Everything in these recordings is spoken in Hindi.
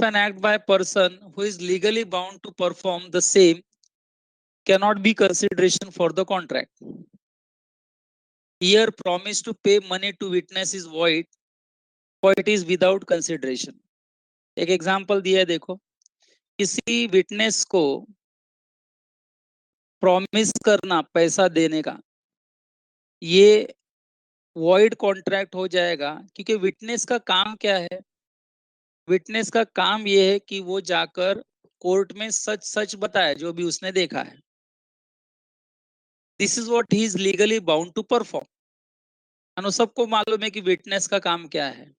of an act by a person who is legally bound to perform the same cannot be consideration for the contract. Here, promise to pay money to witness is void, for it is without consideration. एक एग्जाम्पल दिया है, देखो, किसी विटनेस को प्रॉमिस करना पैसा देने का, ये वॉइड कॉन्ट्रैक्ट हो जाएगा, क्योंकि विटनेस का काम क्या है? विटनेस का काम ये है कि वो जाकर कोर्ट में सच सच बताए जो भी उसने देखा है. This is what he is legally bound to perform. और सबको मालूम है कि विटनेस का काम क्या है.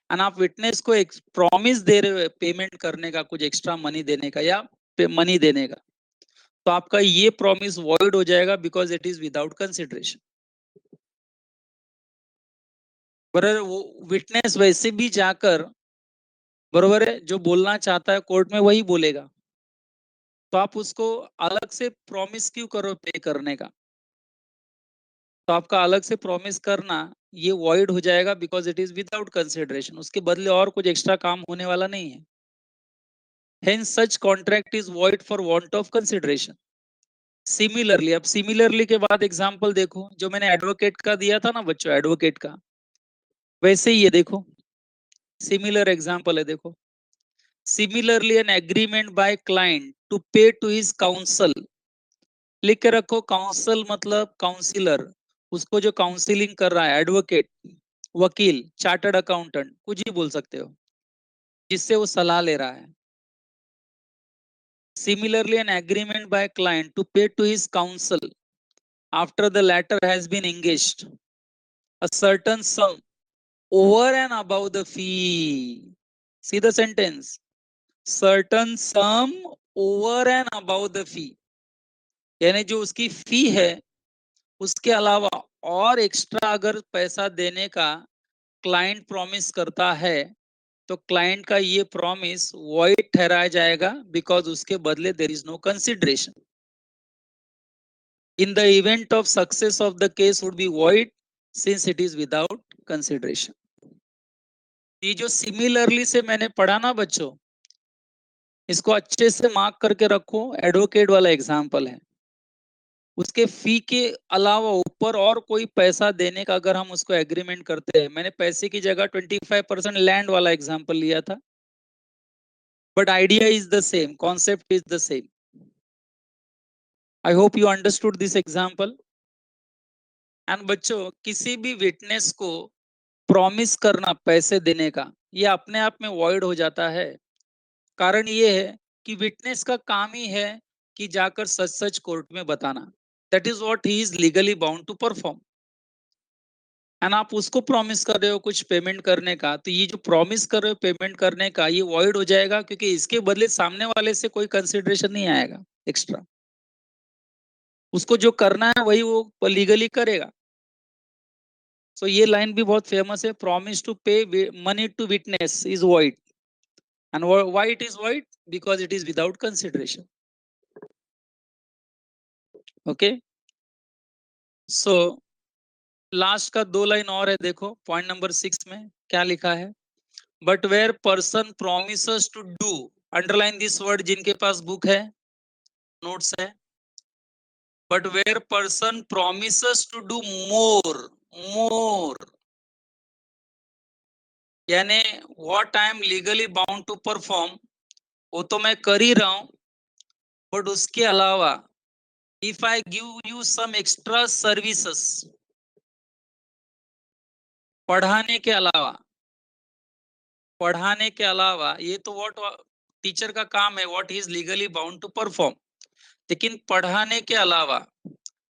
और आप विटनेस को एक प्रॉमिस दे रहे हो पेमेंट करने का, कुछ एक्स्ट्रा मनी देने का या मनी देने का, तो आपका ये प्रॉमिस वॉइड हो जाएगा because it is without consideration. बराबर, वो विटनेस वैसे भी जाकर, बरोबर है, जो बोलना चाहता है कोर्ट में वही बोलेगा, तो आप उसको अलग से प्रॉमिस क्यों करो पे करने का? तो आपका अलग से प्रॉमिस करना ये वॉइड हो जाएगा because it is without consideration. उसके बदले और कुछ एक्स्ट्रा काम होने वाला नहीं है. Hence such contract is void for want of consideration. Similarly, अब सिमिलरली के बाद एग्जांपल देखो, जो मैंने एडवोकेट का दिया था ना बच्चों, एडवोकेट का, वैसे ही ये देखो, सिमिलर एग्जांपल है. देखो, similarly an agreement by client to pay to his counsel. लिख के रखो, काउंसल मतलब काउंसिलर, उसको जो काउंसिलिंग कर रहा है, एडवोकेट, वकील, चार्टर्ड अकाउंटेंट, कुछ ही बोल सकते हो, जिससे वो सलाह ले रहा है. Similarly an agreement by client to pay to his counsel after the latter has been engaged a certain sum over and above the fee. See the sentence, certain sum over and above the fee. यानी जो उसकी फी है उसके अलावा और एक्स्ट्रा अगर पैसा देने का क्लाइंट प्रॉमिस करता है, तो क्लाइंट का ये प्रॉमिस वॉइड ठहराया जाएगा बिकॉज उसके बदले there is no consideration. In the event of success of the case would be void since it is without consideration. ये जो सिमिलरली से मैंने पढ़ा ना बच्चों, इसको अच्छे से मार्क करके रखो. एडवोकेट वाला एग्जाम्पल है, उसके फी के अलावा ऊपर और कोई पैसा देने का अगर हम उसको एग्रीमेंट करते हैं, मैंने पैसे की जगह 25% लैंड वाला एग्जाम्पल लिया था, but idea is the same, concept is the same. I hope you understood this example. And बच्चों, किसी भी विटनेस को प्रॉमिस करना पैसे देने का, ये अपने आप में वॉइड हो जाता है. कारण ये है कि विटनेस का काम ही है कि जाकर सच सच कोर्ट में बताना. That is what he is legally bound to perform. And आप उसको प्रॉमिस कर रहे हो कुछ पेमेंट करने का, तो ये जो प्रॉमिस कर रहे हो पेमेंट करने का, ये वॉइड हो जाएगा क्योंकि इसके बदले सामने वाले से कोई कंसिडरेशन नहीं आएगा एक्स्ट्रा. उसको जो करना है वही वो लीगली करेगा. सो ये लाइन भी बहुत फेमस है, promise to pay money to witness is void. And why it is void? Because it is without consideration. Okay, so last का दो लाइन और है, देखो पॉइंट नंबर 6 में क्या लिखा है. But where person promises to do, underline this word जिनके पास बुक है, नोट्स है. But where person promises to do more, more यानी what I am legally bound to perform, वो तो मैं कर ही रहा हूं, बट उसके अलावा if I give you some extra services, पढ़ाने के अलावा, पढ़ाने के अलावा, ये तो व्हाट टीचर का काम है, what he is legally bound to perform. लेकिन पढ़ाने के अलावा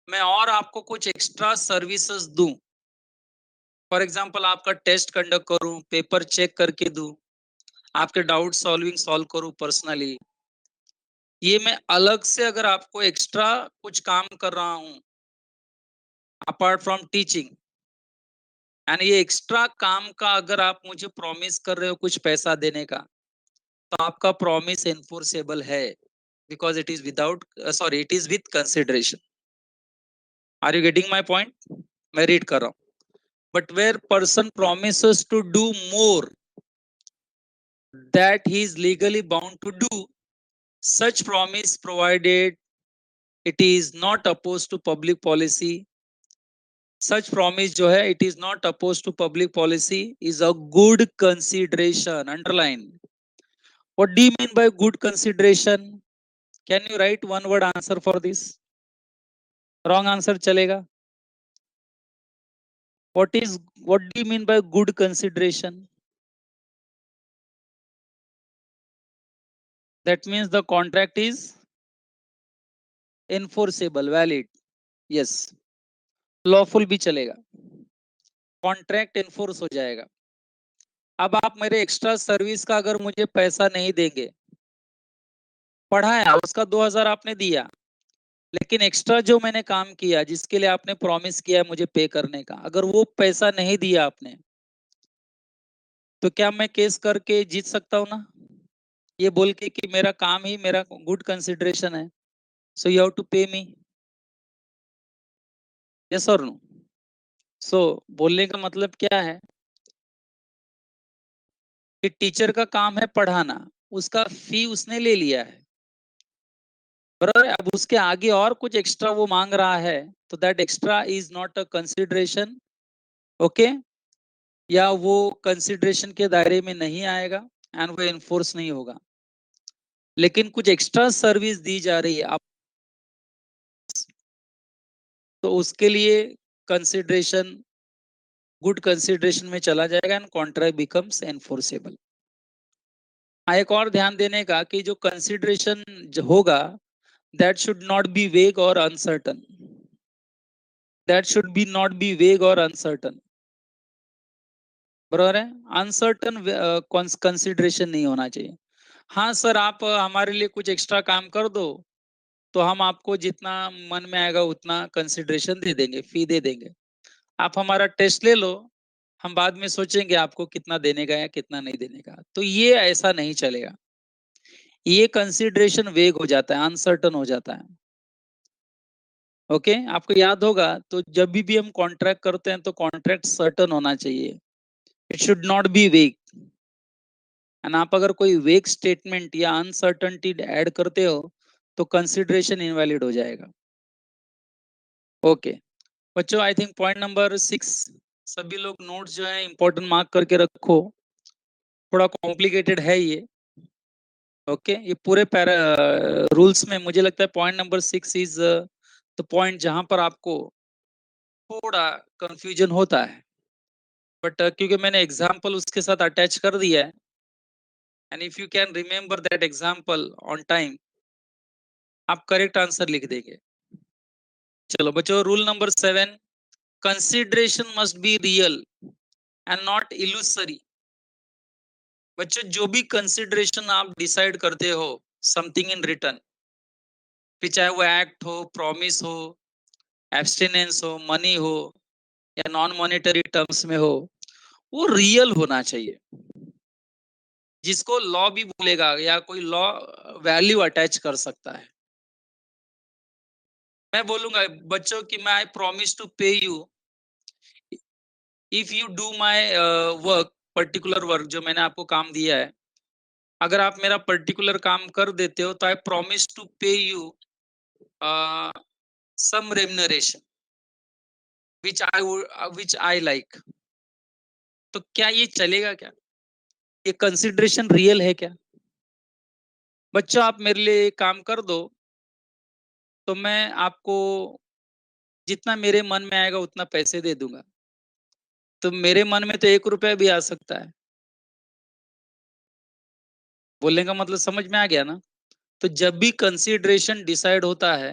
मैं और आपको कुछ एक्स्ट्रा सर्विसेज दूं, फॉर एग्जांपल आपका टेस्ट कंडक्ट करूं, पेपर चेक करके दूं, आपके डाउट सॉल्विंग सॉल्व करूं पर्सनली, ये मैं अलग से अगर आपको एक्स्ट्रा कुछ काम कर रहा हूं अपार्ट फ्रॉम टीचिंग, एंड ये एक्स्ट्रा काम का अगर आप मुझे प्रॉमिस कर रहे हो कुछ पैसा देने का, तो आपका प्रॉमिस एनफोर्सेबल है because it is without, sorry, it is with consideration. Are you getting my point? मैं रीड कर रहा हूं. But where person promises to do more, that he is legally bound to do such promise provided it is not opposed to public policy. Such promise जो है it is not opposed to public policy is a good consideration. Underline. What do you mean by good consideration? Can you write one word answer for this? Wrong answer चलेगा. What do you mean by good consideration? That means the contract is enforceable, valid. Yes. Lawful भी चलेगा. Contract enforce हो जाएगा. अब आप मेरे एक्स्ट्रा सर्विस का अगर मुझे पैसा नहीं देंगे, पढ़ाया उसका 2000 आपने दिया, लेकिन एक्स्ट्रा जो मैंने काम किया जिसके लिए आपने प्रॉमिस किया है मुझे पे करने का, अगर वो पैसा नहीं दिया आपने, तो क्या मैं केस करके जीत सकता हूँ ना? ये बोल के कि मेरा काम ही मेरा गुड कंसिडरेशन है, सो यू हैव टू पे मी. यस और नो? सो बोलने का मतलब क्या है कि टीचर का काम है पढ़ाना, उसका फी उसने ले लिया है, बराबर. अब उसके आगे और कुछ एक्स्ट्रा वो मांग रहा है, तो that extra is not a consideration. Okay. या वो कंसिडरेशन के दायरे में नहीं आएगा एंड वो एनफोर्स नहीं होगा. लेकिन कुछ एक्स्ट्रा सर्विस दी जा रही है आप, तो उसके लिए कंसिडरेशन गुड कंसिडरेशन में चला जाएगा एंड कॉन्ट्रैक्ट बिकम्स एनफोर्सेबल. हाँ, एक और ध्यान देने का कि जो कंसिडरेशन होगा दैट शुड नॉट बी वेग और uncertain. That should B not be वेग और अनसर्टन. बराबर है. अनसर्टन कंसिडरेशन नहीं होना चाहिए. हाँ सर, आप हमारे लिए कुछ एक्स्ट्रा काम कर दो तो हम आपको जितना मन में आएगा उतना कंसिडरेशन दे देंगे, फी दे देंगे. आप हमारा टेस्ट ले लो, हम बाद में सोचेंगे आपको कितना देने का या कितना नहीं देने का. तो ये ऐसा नहीं चलेगा. ये कंसिडरेशन वेग हो जाता है, अनसर्टन हो जाता है. ओके. आपको याद होगा तो जब भी हम कॉन्ट्रैक्ट करते हैं तो कॉन्ट्रैक्ट सर्टन होना चाहिए. इट शुड नॉट बी वेग. एंड आप अगर कोई वेग स्टेटमेंट या अनसर्टनिटी ऐड करते हो तो कंसिडरेशन इनवैलिड हो जाएगा. ओके. बच्चों, आई थिंक पॉइंट नंबर 6 सभी लोग नोट्स जो है इंपॉर्टेंट मार्क करके रखो. थोड़ा कॉम्प्लिकेटेड है ये. ओके. ये पूरे पैरा रूल्स में मुझे लगता है point number 6 is the point जहां पर आपको थोड़ा कंफ्यूजन होता है. बट क्योंकि मैंने एग्जांपल उसके साथ अटैच कर दिया है, and if you can remember that example on time, आप करेक्ट आंसर लिख देंगे. चलो बच्चों, rule number 7, consideration must be real and not illusory. बच्चों, जो भी कंसिडरेशन आप डिसाइड करते हो समथिंग इन रिटर्न, फिर चाहे वो एक्ट हो, प्रॉमिस हो, एब्स्टिनेंस हो, मनी हो, या नॉन मॉनेटरी टर्म्स में हो, वो रियल होना चाहिए. जिसको लॉ भी बोलेगा या कोई लॉ वैल्यू अटैच कर सकता है. मैं बोलूंगा बच्चों कि मैं आई promise to pay you if you do my work, particular work जो मैंने आपको काम दिया है, अगर आप मेरा पर्टिकुलर काम कर देते हो तो I promise to pay you some remuneration which I like. तो क्या ये चलेगा? क्या ये कंसिडरेशन रियल है क्या? बच्चों, आप मेरे लिए काम कर दो तो मैं आपको जितना मेरे मन में आएगा उतना पैसे दे दूंगा. तो मेरे मन में तो 1 रुपया भी आ सकता है. बोलने का मतलब समझ में आ गया ना? तो जब भी कंसिडरेशन डिसाइड होता है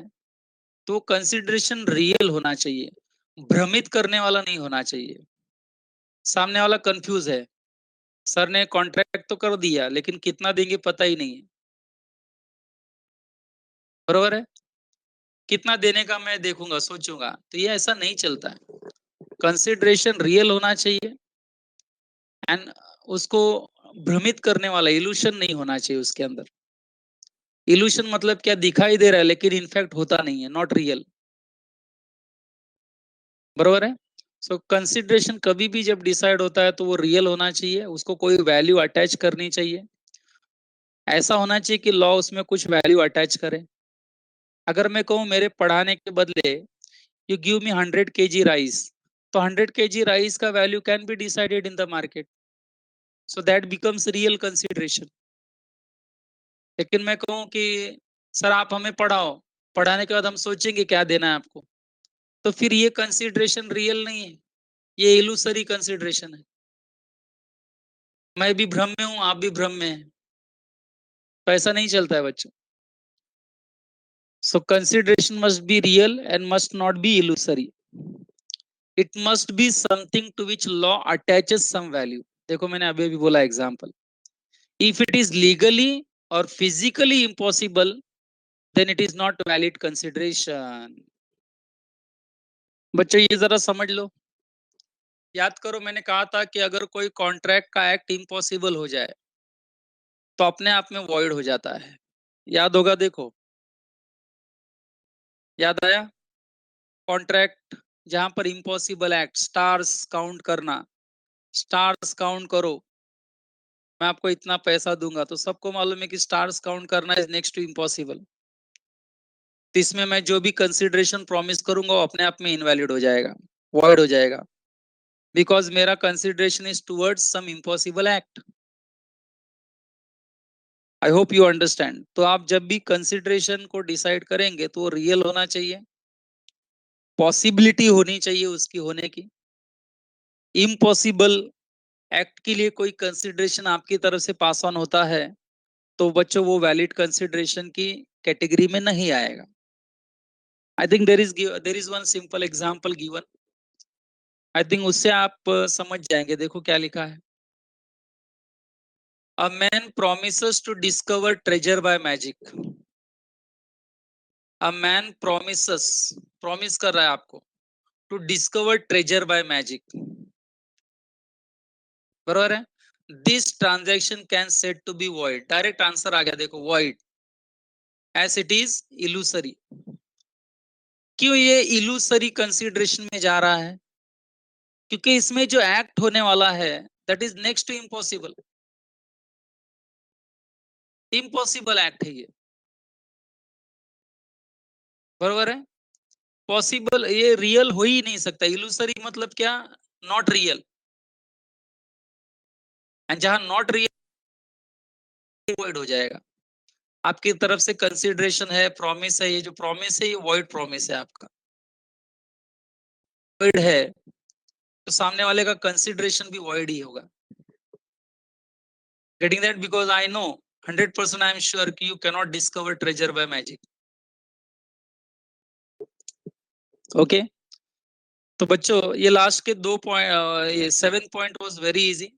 तो कंसिडरेशन रियल होना चाहिए, भ्रमित करने वाला नहीं होना चाहिए. सामने वाला कंफ्यूज है, सर ने कॉन्ट्रैक्ट तो कर दिया लेकिन कितना देंगे पता ही नहीं है. बरोबर है. कितना देने का मैं देखूंगा, सोचूंगा, तो ये ऐसा नहीं चलता है. कंसिडरेशन रियल होना चाहिए एंड उसको भ्रमित करने वाला इल्यूशन नहीं होना चाहिए उसके अंदर. इल्यूशन मतलब क्या, दिखाई दे रहा है लेकिन इनफैक्ट होता नहीं है, नॉट रियल. बरोबर है. सो कंसिडरेशन कभी भी जब डिसाइड होता है तो वो रियल होना चाहिए, उसको कोई वैल्यू अटैच करनी चाहिए। ऐसा होना चाहिए कि लॉ उसमें कुछ वैल्यू अटैच करे। अगर मैं कहूँ मेरे पढ़ाने के बदले you give me 100 kg rice, तो 100 kg राइस का value can be decided in the market, so that becomes real consideration. लेकिन मैं कहूँ कि सर आप हमें पढ़ाओ, पढ़ाने के बाद हम सोचेंगे क्या देना है आपको, तो फिर ये कंसिडरेशन रियल नहीं है, ये इलूसरी कंसिडरेशन है। मैं भी भ्रम में हूँ, आप भी भ्रम में हैं, तो ऐसा नहीं चलता है बच्चों। So consideration must be real and must not be illusory. It must be something to which law attaches some value. देखो मैंने अभी अभी बोला example, if it is legally और physically impossible then it is not valid consideration. बच्चों ये जरा समझ लो, याद करो मैंने कहा था कि अगर कोई कॉन्ट्रैक्ट का एक्ट इम्पॉसिबल हो जाए तो अपने आप में वॉइड हो जाता है। याद होगा, देखो याद आया? कॉन्ट्रैक्ट जहां पर इम्पॉसिबल एक्ट, स्टार्स काउंट करना, स्टार्स काउंट करो, मैं आपको इतना पैसा दूंगा, तो सबको मालूम है कि स्टार्स काउंट करना इज नेक्स्ट टू इम्पॉसिबल। तो इसमें मैं जो भी कंसिडरेशन प्रॉमिस करूंगा वो अपने आप में इनवैलिड हो जाएगा, वॉइड हो जाएगा, बिकॉज मेरा consideration is towards some impossible act. I hope you understand. तो आप जब भी कंसिडरेशन को डिसाइड करेंगे तो वो रियल होना चाहिए, पॉसिबिलिटी होनी चाहिए उसकी होने की। इम्पॉसिबल एक्ट के लिए कोई कंसिडरेशन आपकी तरफ से पास ऑन होता है तो बच्चों वो वैलिड कंसिडरेशन की कैटेगरी में नहीं आएगा। I think there is one simple example given, I think उससे आप समझ जाएंगे। देखो क्या लिखा है, a man promises to discover treasure by magic। A man promises, promise कर रहा है आपको to discover treasure by magic, बरोबर है? This transaction can set to be void, direct answer आ गया, देखो void as it is illusory. क्यों ये इलूसरी कंसिडरेशन में जा रहा है? क्योंकि इसमें जो एक्ट होने वाला है that is next to impossible, impossible act है ये, बरोबर है? पॉसिबल, ये रियल हो ही नहीं सकता। इलूसरी मतलब क्या? नॉट रियल, एंड जहां नॉट रियल वॉइड हो जाएगा। आपकी तरफ से कंसिडरेशन है, प्रॉमिस है, ये जो प्रॉमिस है ये वॉइड प्रॉमिस है आपका, वॉइड है, तो सामने वाले का कंसिडरेशन भी वॉइड ही होगा। Getting that? Because I know 100% I am sure कि you cannot discover treasure by magic. Okay, तो बच्चों ये लास्ट के 2 पॉइंट, ये 7 point was very easy,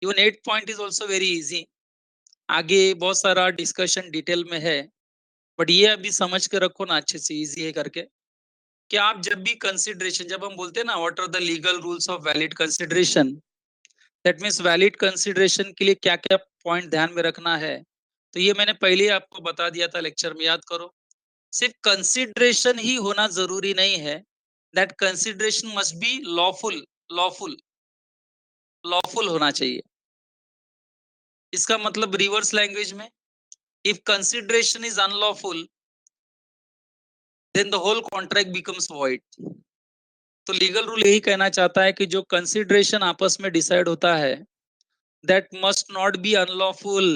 even 8 point is also very easy. आगे बहुत सारा डिस्कशन डिटेल में है, बट ये अभी समझ के रखो ना अच्छे से, इजी है करके, कि आप जब भी कंसिडरेशन, जब हम बोलते हैं ना what are the legal rules of valid consideration, that means valid consideration के लिए क्या क्या पॉइंट ध्यान में रखना है, तो ये मैंने पहले ही आपको बता दिया था लेक्चर में, याद करो। सिर्फ कंसिडरेशन ही होना जरूरी नहीं है, that consideration must be lawful, lawful, lawful होना चाहिए। इसका मतलब रिवर्स लैंग्वेज में, if consideration is unlawful then the whole contract becomes void. तो लीगल रूल यही कहना चाहता है कि जो कंसिडरेशन आपस में डिसाइड होता है that must not B unlawful,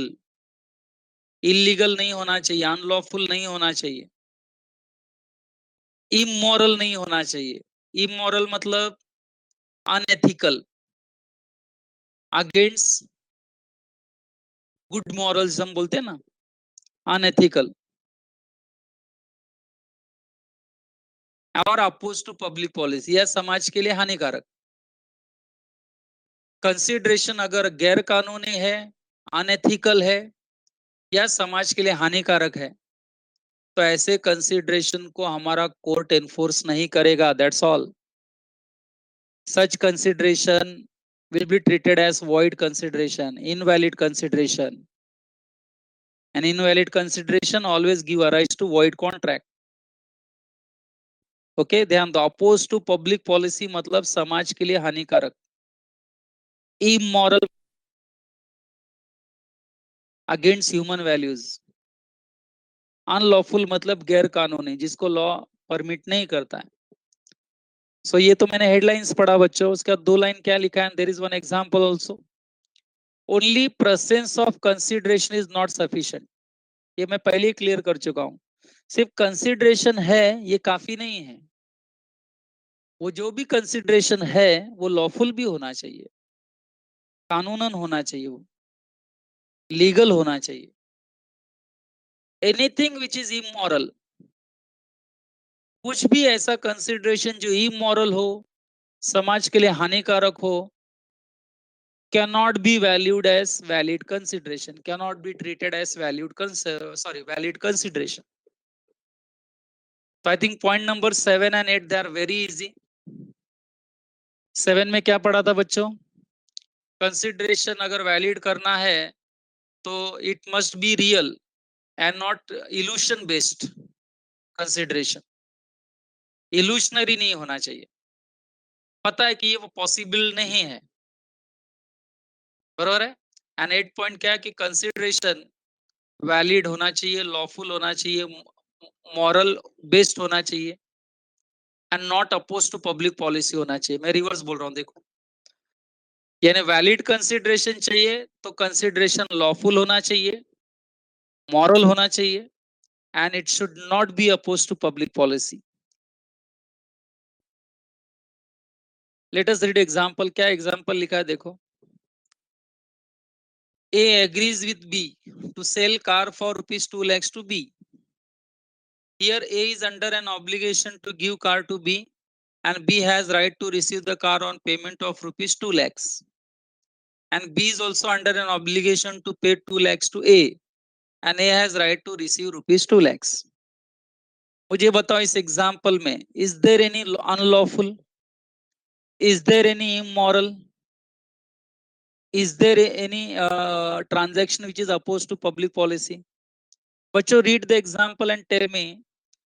illegal नहीं होना चाहिए, अनलॉफुल नहीं होना चाहिए, इमोरल नहीं होना चाहिए। इमोरल मतलब अनएथिकल, अगेंस्ट गुड मॉरल्स हम बोलते हैं ना, अनएथिकल, और अपोज टू पब्लिक पॉलिसी, यह समाज के लिए हानिकारक। कंसिडरेशन अगर गैर कानूनी है, अनएथिकल है, या समाज के लिए हानिकारक है, तो ऐसे कंसिडरेशन को हमारा कोर्ट एनफोर्स नहीं करेगा, that's all. Such consideration will be treated as void consideration, invalid consideration, and invalid consideration always give a rise to void contract. Okay, ध्यान दो, अपोज टू पब्लिक पॉलिसी मतलब समाज के लिए हानिकारक, immoral, against human values, unlawful मतलब गैर कानूनी, जिसको लॉ परमिट नहीं करता है। सो ये तो मैंने हेडलाइंस पढ़ा बच्चों, उसका दो लाइन क्या लिखा है, there is one example also, only presence of consideration is not sufficient. ये मैं पहले ही क्लियर कर चुका हूं, सिर्फ कंसिडरेशन है ये काफी नहीं है, वो जो भी कंसिडरेशन है वो लॉफुल भी होना चाहिए, कानूनन होना चाहिए, वो लीगल होना चाहिए। एनीथिंग विच इज इमोरल, कुछ भी ऐसा कंसिडरेशन जो इमोरल हो, समाज के लिए हानिकारक हो, cannot be valued as valid consideration, cannot be treated as valid consideration. So I think point number 7 and 8 they are very easy. 7 में क्या पढ़ा था बच्चों, कंसिडरेशन अगर वैलिड करना है तो it must be real and not illusion based consideration, illusionary नहीं होना चाहिए, पता है कि ये वो पॉसिबल नहीं है, बरोबर है। एंड 8 पॉइंट क्या है कि कंसिडरेशन वैलिड होना चाहिए, लॉफुल होना चाहिए, मॉरल बेस्ड होना चाहिए and not oppose to public policy होना चाहिए। मैं रिवर्स बोल रहा हूं देखो, यानी वैलिड कंसिडरेशन चाहिए तो कंसिडरेशन लॉफुल होना चाहिए, मॉरल होना चाहिए and it should not be oppose to public policy. Let us read example, क्या एग्जांपल लिखा है देखो, A agrees with B to sell car for rupees 2 lakhs to B. Here A is under an obligation to give car to B and B has right to receive the car on payment of rupees 2 lakhs. And B is also under an obligation to pay 2 lakhs to A and A has right to receive rupees 2 lakhs. मुझे बताओ इस एग्जाम्पल में is there any unlawful, is there any immoral, is there any transaction which is opposed to public policy? बच्चों read the example and tell me,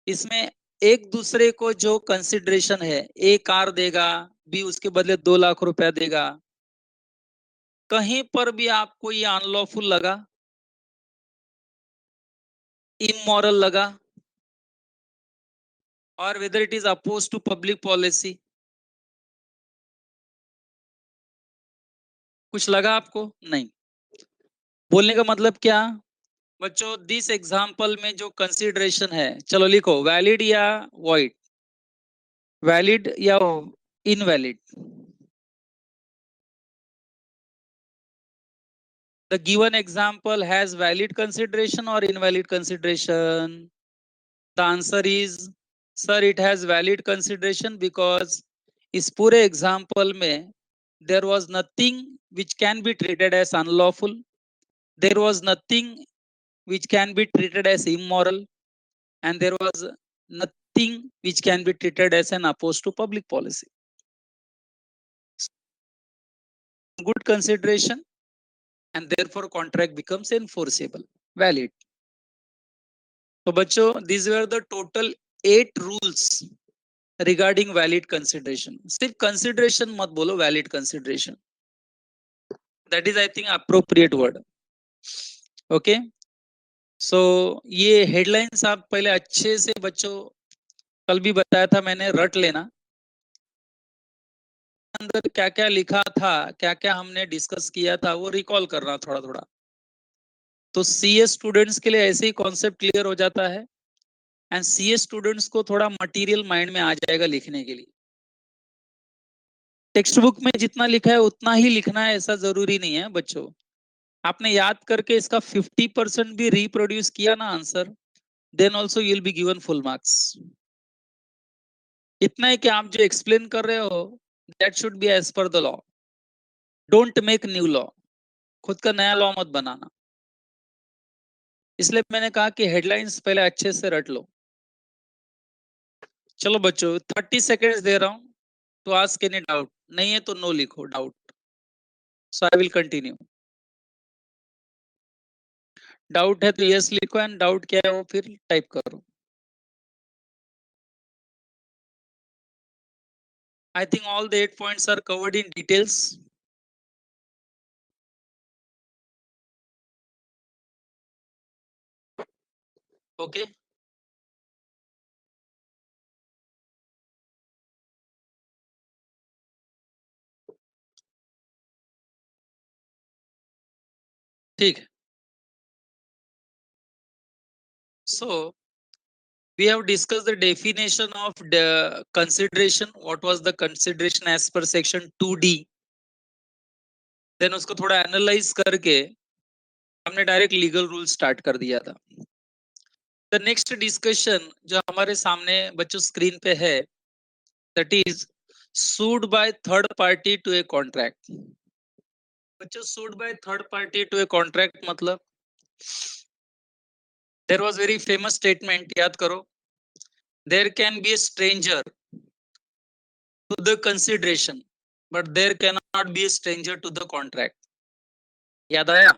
इसमें एक दूसरे को जो कंसिडरेशन है, ए कार देगा, बी उसके बदले 2 लाख रुपया देगा, कहीं पर भी आपको ये अनलॉफुल लगा, इमोरल लगा, और whether it is oppose to public policy, कुछ लगा आपको? नहीं। बोलने का मतलब क्या बच्चों, दिस एग्जाम्पल में जो कंसिडरेशन है, चलो लिखो वैलिड या वॉइड, वैलिड या invalid, the given example has valid consideration or invalid consideration? The answer is sir, it has valid consideration because इस पूरे एग्जाम्पल में there was nothing which can be treated as unlawful, there was nothing which can be treated as immoral, and there was nothing which can be treated as an opposed to public policy. Good consideration, and therefore contract becomes enforceable, valid. तो बच्चों these were the total 8 rules regarding valid consideration. सिर्फ consideration मत बोलो, valid consideration, that is I think appropriate word. Okay, so ये headlines आप पहले अच्छे से बच्चों, कल भी बताया था मैंने, रट लेना, अंदर क्या क्या लिखा था, क्या क्या हमने डिस्कस किया था, वो रिकॉल करना थोड़ा थोड़ा, तो सीए स्टूडेंट्स के लिए ऐसे ही कॉन्सेप्ट क्लियर हो जाता है एंड सीए स्टूडेंट्स को थोड़ा मटेरियल माइंड में आ जाएगा लिखने के लिए। टेक्स्ट बुक में जितना लिखा है उतना ही लिखना है ऐसा जरूरी नहीं है बच्चों, आपने याद करके इसका 50% भी रिप्रोड्यूस किया ना answer, then also you will be given full marks. इतना है कि आप जो एक्सप्लेन कर रहे हो that should be as per the law, don't make new law, खुद का नया लॉ मत बनाना। इसलिए मैंने कहा कि हेडलाइंस पहले अच्छे से रट लो। चलो बच्चों 30 सेकेंड्स दे रहा हूं टू आस्क एनी डाउट, नहीं है तो नो लिखो doubt, so I will continue. Doubt है तो यस लिखो एंड डाउट क्या है वो फिर टाइप करो। I think all the 8 points are covered in details. Okay. ठीक है. So we have discussed the definition of the consideration. What was the consideration as per section 2D? Then उसको थोड़ा एनालाइज करके हमने डायरेक्ट लीगल रूल स्टार्ट कर दिया था. द नेक्स्ट डिस्कशन जो हमारे सामने बच्चों स्क्रीन पे है, that is sued by third party to a contract. बच्चों sued by third party to a contract मतलब there was very famous statement, याद करो, there can be a stranger to the consideration but there can not be a stranger to the contract. याद आया?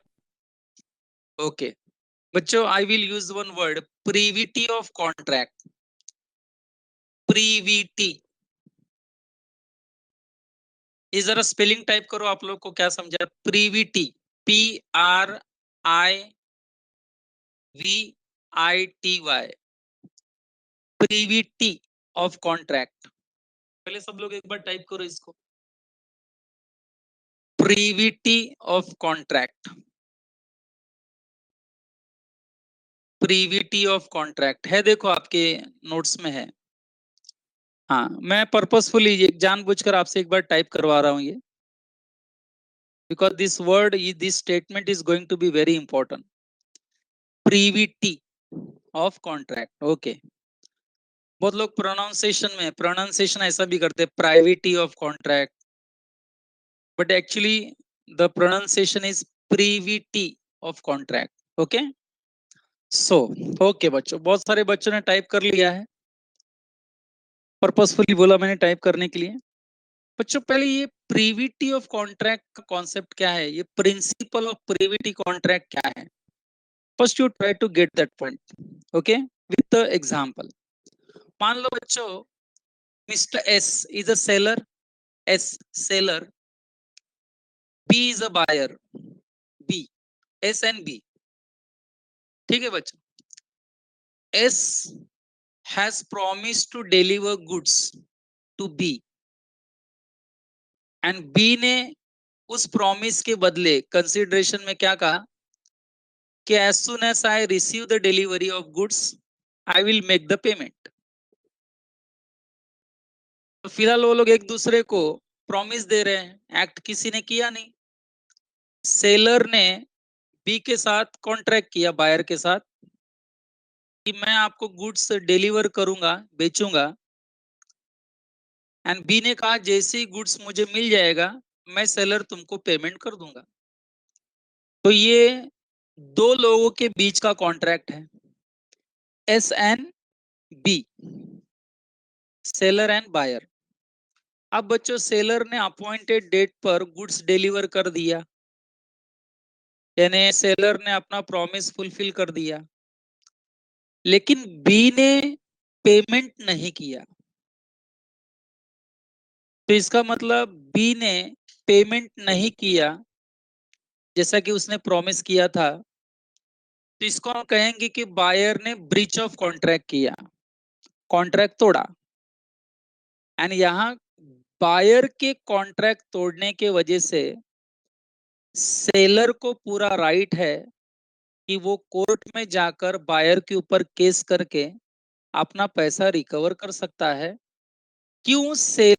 ओके. बच्चों I will use one word, privity of contract. Privity, ये जरा स्पेलिंग टाइप करो, आप लोग को क्या समझा? Privity, PRIVITY, privity of contract. पहले सब लोग एक बार टाइप करो इसको, privity of contract. Privity of contract है, देखो आपके नोट्स में है. हाँ, मैं पर्पसफुली जानबूझकर आपसे एक बार टाइप करवा रहा हूँ ये, because this word, this statement is going to be very important. Privity of contract. Okay. बहुत लोग प्रोनाउंसिएशन ऐसा भी करते हैं, privity of contract, but actually the pronunciation is privity of contract. Okay. So okay बच्चों, बहुत सारे बच्चों ने टाइप कर लिया है, पर्पसफुली बोला मैंने टाइप करने के लिए. बच्चों पहले ये प्रीविटी ऑफ कॉन्ट्रैक्ट का कॉन्सेप्ट क्या है, ये प्रिंसिपल ऑफ प्रीविटी कॉन्ट्रैक्ट क्या है? First you try to get that point. Okay, with the example. मान लो बच्चों, mister S is a seller. S seller, B is a buyer. B, S and B. ठीक है बच्चों. S has promise to deliver goods to B, and B ने उस प्रॉमिस के बदले कंसिडरेशन में क्या कहा कि as soon as I receive the delivery of goods I will make the payment. तो फिलहाल वो लोग एक दूसरे को प्रॉमिस दे रहे हैं, एक्ट किसी ने किया नहीं. सेलर ने बी के साथ कॉन्ट्रैक्ट किया, बायर के साथ, कि मैं आपको गुड्स डिलीवर करूंगा, बेचूंगा. एंड बी ने कहा जैसे ही गुड्स मुझे मिल जाएगा मैं सेलर तुमको पेमेंट कर दूंगा. तो ये दो लोगों के बीच का कॉन्ट्रैक्ट है, S and B, seller and buyer. अब बच्चों सेलर ने अपॉइंटेड डेट पर गुड्स डिलीवर कर दिया, यानी सेलर ने अपना प्रॉमिस फुलफिल कर दिया, लेकिन बी ने पेमेंट नहीं किया. तो इसका मतलब बी ने पेमेंट नहीं किया जैसा कि उसने प्रॉमिस किया था, तो इसको हम कहेंगे कि बायर ने ब्रीच ऑफ कॉन्ट्रैक्ट किया, कॉन्ट्रैक्ट तोड़ा. एंड यहाँ बायर के कॉन्ट्रैक्ट तोड़ने के वजह से सेलर को पूरा राइट है कि वो कोर्ट में जाकर बायर के ऊपर केस करके अपना पैसा रिकवर कर सकता है. क्यों सेल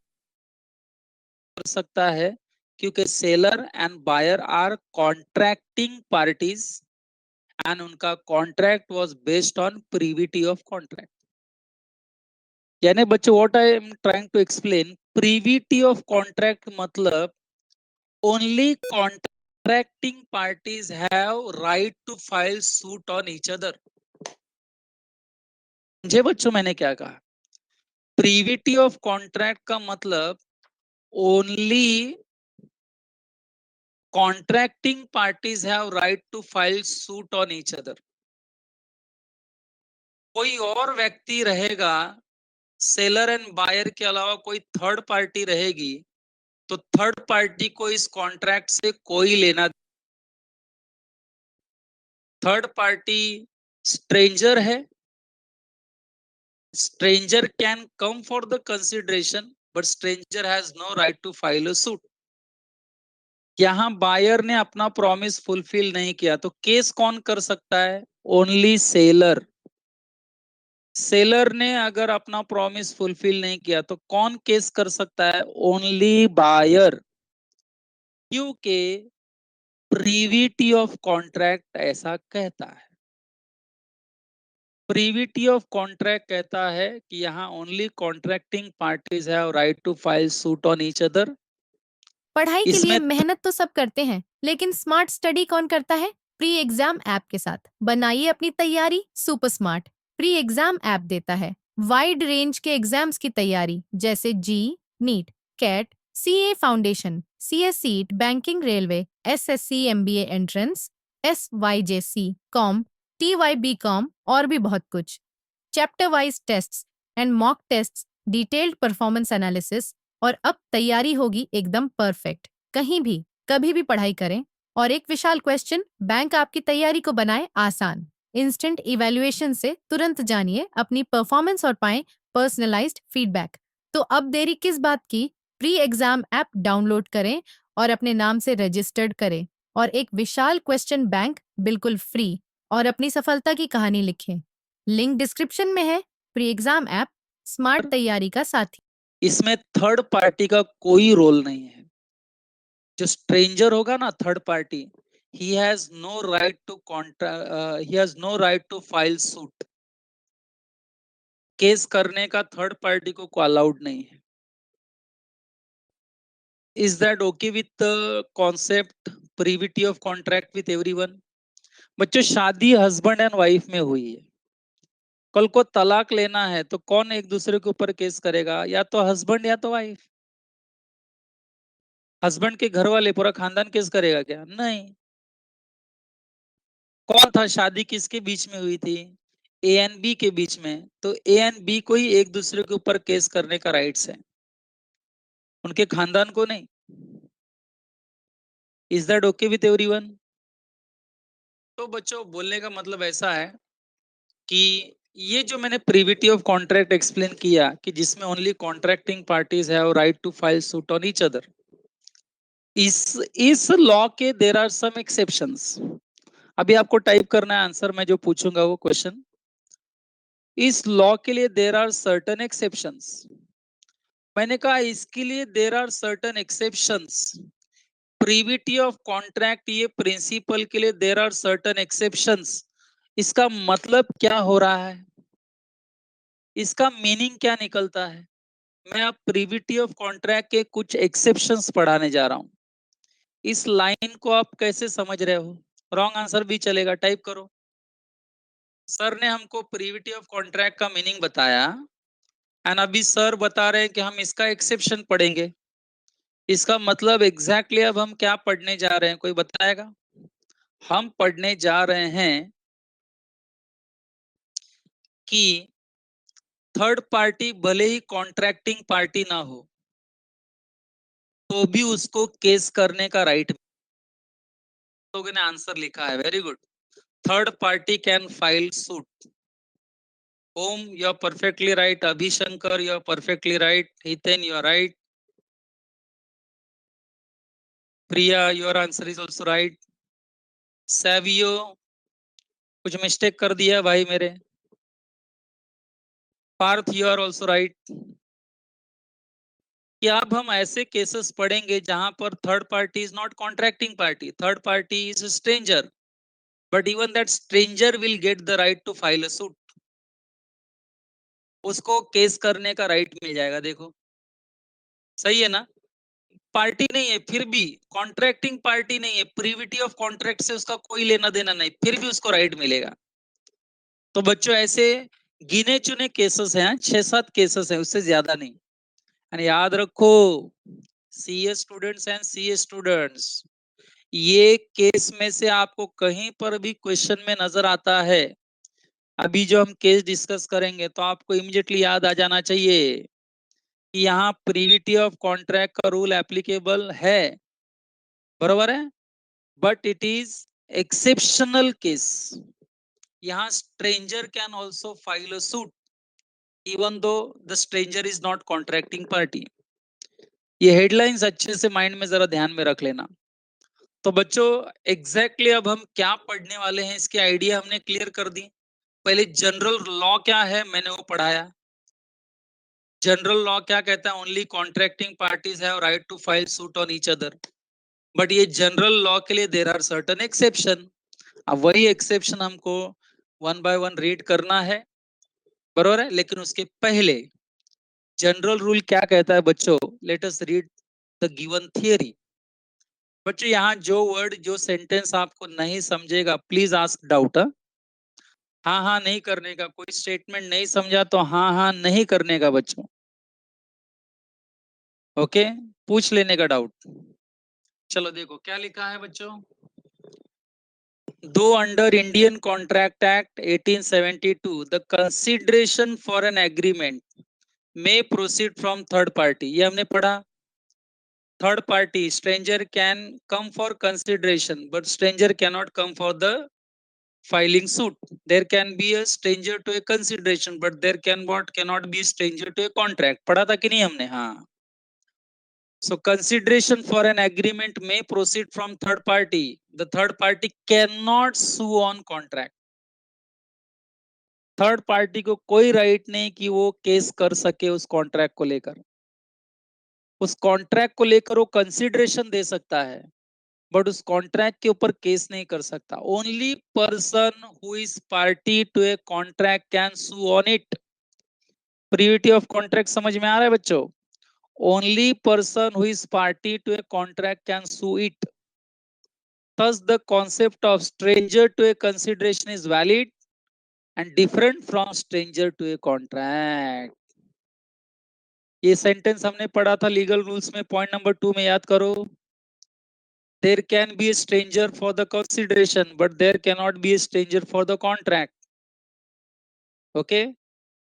कर सकता है? क्योंकि seller and buyer are contracting parties, and उनका contract was based on privity of contract. यानी बच्चों what I am trying to explain, privity of contract मतलब only contracting parties have right to file suit on each other. समझे बच्चों मैंने क्या कहा? प्रीविटी ऑफ कॉन्ट्रैक्ट का मतलब only contracting parties have right to file suit on each other. कोई और व्यक्ति रहेगा सेलर एंड बायर के अलावा कोई थर्ड पार्टी रहेगी तो थर्ड पार्टी को इस कॉन्ट्रैक्ट से कोई लेना, थर्ड पार्टी स्ट्रेंजर है, stranger can come for the consideration but stranger has no right to file a suit. यहां बायर ने अपना प्रॉमिस फुलफिल नहीं किया तो केस कौन कर सकता है? Only seller. सेलर ने अगर अपना प्रॉमिस फुलफिल नहीं किया तो कौन केस कर सकता है? Only buyer. क्योंकि प्रीविटी ऑफ कॉन्ट्रैक्ट ऐसा कहता है। प्रीविटी ऑफ कॉन्ट्रैक्ट कहता है कि यहाँ only contracting parties have right to file suit on each other. पढ़ाई के लिए इसमें मेहनत तो सब करते हैं, लेकिन स्मार्ट स्टडी कौन करता है? प्री एग्जाम ऐप के साथ बनाइए अपनी तैयारी super smart. Pre exam app देता है वाइड रेंज के एग्जाम्स की तैयारी, जैसे JEE, NEET, CAT, CA foundation, CS CET, banking, railway, SSC, MBA entrance, SYJC, com, TYB com और भी बहुत कुछ। Chapter wise tests and mock tests, detailed performance analysis, और अब तैयारी होगी एकदम परफेक्ट। कहीं भी कभी भी पढ़ाई करें। और एक विशाल क्वेश्चन बैंक आपकी तैयारी को बनाए आसान। इंस्टेंट इवैल्यूएशन से तुरंत जानिए अपनी परफॉर्मेंस और पाएं पर्सनलाइज्ड फीडबैक। तो अब देरी किस बात की? प्री एग्जाम ऐप डाउनलोड करें और अपने नाम से रजिस्टर्ड करें और एक विशाल क्वेश्चन बैंक बिल्कुल फ्री और अपनी सफलता की कहानी लिखें। लिंक डिस्क्रिप्शन में है। प्री एग्जाम ऐप स्मार्ट तैयारी का साथी। इसमें थर्ड पार्टी का कोई रोल नहीं है। जो स्ट्रेंजर होगा ना third party, he has no right to he has no right to file suit. Case करने का थर्ड पार्टी को अलाउड नहीं है। Is that okay with concept privity of contract with everyone? बच्चों शादी हस्बैंड एंड वाइफ में हुई है, कल को तलाक लेना है तो कौन एक दूसरे के ऊपर केस करेगा? या तो हस्बैंड या तो वाइफ। हस्बैंड के घर वाले पूरा खानदान केस करेगा क्या? नहीं। कौन था? शादी किसके बीच में हुई थी? ए एंड बी के बीच में, तो ए एंड बी को ही एक दूसरे के ऊपर केस करने का राइट्स है, उनके खानदान को नहीं। Is that okay with everyone? तो बच्चों बोलने का मतलब ऐसा है कि ये जो मैंने प्रीविटी ऑफ कॉन्ट्रैक्ट एक्सप्लेन किया कि जिसमें only contracting parties have right to file suit on each other, इस लॉ के देयर आर सम एक्सेप्शंस। अभी आपको टाइप करना है आंसर, मैं जो पूछूंगा वो क्वेश्चन। इस लॉ के लिए देयर आर सर्टेन एक्सेप्शंस। मैंने कहा इसके लिए there are certain exceptions. Privity of contract ये प्रिंसिपल के लिए देयर आर सर्टेन एक्सेप्शंस। इसका मतलब क्या हो रहा है? इसका मीनिंग क्या निकलता है? मैं अब प्रीविटी ऑफ कॉन्ट्रैक्ट के कुछ एक्सेप्शंस पढ़ाने जा रहा हूं। इस लाइन को आप कैसे समझ रहे हो? रॉन्ग आंसर भी चलेगा, टाइप करो। सर ने हमको प्रीविटी ऑफ कॉन्ट्रैक्ट का मीनिंग बताया एंड अभी सर बता रहे हैं कि हम इसका एक्सेप्शन पढ़ेंगे। इसका मतलब एग्जैक्टली अब हम क्या पढ़ने जा रहे हैं, कोई बताएगा? हम पढ़ने जा रहे हैं कि थर्ड पार्टी भले ही कॉन्ट्रैक्टिंग पार्टी ना हो तो भी उसको केस करने का राइट। लोगों ने आंसर लिखा है, very good. Third party can file suit. Om you are perfectly right, Abhishankar you are perfectly right, Hiten you are right, Priya your answer is also right, Savio कुछ मिस्टेक कर दिया भाई मेरे, Parth you are also right. कि अब हम ऐसे केसेस पढ़ेंगे जहां पर third party is not contracting party, third party is stranger, but even that stranger will get the right to file a suit. उसको केस करने का राइट मिल जाएगा। देखो सही है ना? पार्टी नहीं है फिर भी, कॉन्ट्रैक्टिंग पार्टी नहीं है, प्रीविटी ऑफ कॉन्ट्रैक्ट से उसका कोई लेना देना नहीं, फिर भी उसको राइट मिलेगा। तो बच्चों ऐसे गिने चुने केसेस हैं, 6-7 केसेस हैं, उससे ज्यादा नहीं। और याद रखो CA students and CA students, ये केस में से आपको कहीं पर भी क्वेश्चन में नजर आता है अभी जो हम केस डिस्कस करेंगे तो आपको इमीडिएटली याद आ जाना चाहिए कि यहाँ प्रीविटी ऑफ कॉन्ट्रैक्ट का रूल एप्लीकेबल है, बरोबर है, but it is exceptional case. यहाँ stranger can also file a suit even though the stranger is not contracting party. ये हेडलाइंस अच्छे से माइंड में जरा ध्यान में रख लेना. तो बच्चों एग्जैक्टली अब हम क्या पढ़ने वाले हैं इसकी आइडिया हमने क्लियर कर दी. पहले जनरल लॉ क्या है मैंने वो पढ़ाया. जनरल लॉ क्या कहता है, only contracting parties have right to file suit on each other. But ये जनरल लॉ के लिए देर आर सर्टन एक्सेप्शन. अब वही एक्सेप्शन हमको वन बाय वन रीड करना है, बरोबर है. लेकिन उसके पहले जनरल रूल क्या कहता है बच्चों, late us read the given theory. बच्चों यहाँ जो वर्ड जो सेंटेंस आपको नहीं समझेगा प्लीज आस्क डाउट. हाँ हाँ नहीं करने का, कोई स्टेटमेंट नहीं समझा तो हाँ हाँ नहीं करने का बच्चों. ओके, पूछ लेने का डाउट. चलो देखो क्या लिखा है बच्चों. दो under Indian contract act 1872 the consideration for an agreement may proceed from third party. ये हमने पढ़ा. Third party stranger can come for consideration but stranger cannot come for the filing suit. There can be a stranger to a consideration but there cannot be stranger to a contract. पढ़ा था कि नहीं हमने. हाँ. So consideration for an agreement may proceed from third party. The third party cannot sue on contract. Third party को कोई राइट नहीं कि वो केस कर सके उस कॉन्ट्रैक्ट को लेकर. उस कॉन्ट्रैक्ट को लेकर वो कंसिडरेशन दे सकता है बट उस कॉन्ट्रैक्ट के ऊपर केस नहीं कर सकता. Only person who is party to a contract can sue on it. Privity of contract समझ में आ रहा है बच्चों. Only person who is party to a contract can sue it. Thus the concept of stranger to a consideration is valid and different from stranger to a contract. ये सेंटेंस हमने पढ़ा था लीगल रूल्स में पॉइंट नंबर 2 में, याद करो. There can be a stranger for the consideration but there cannot be a stranger for the contract. Okay,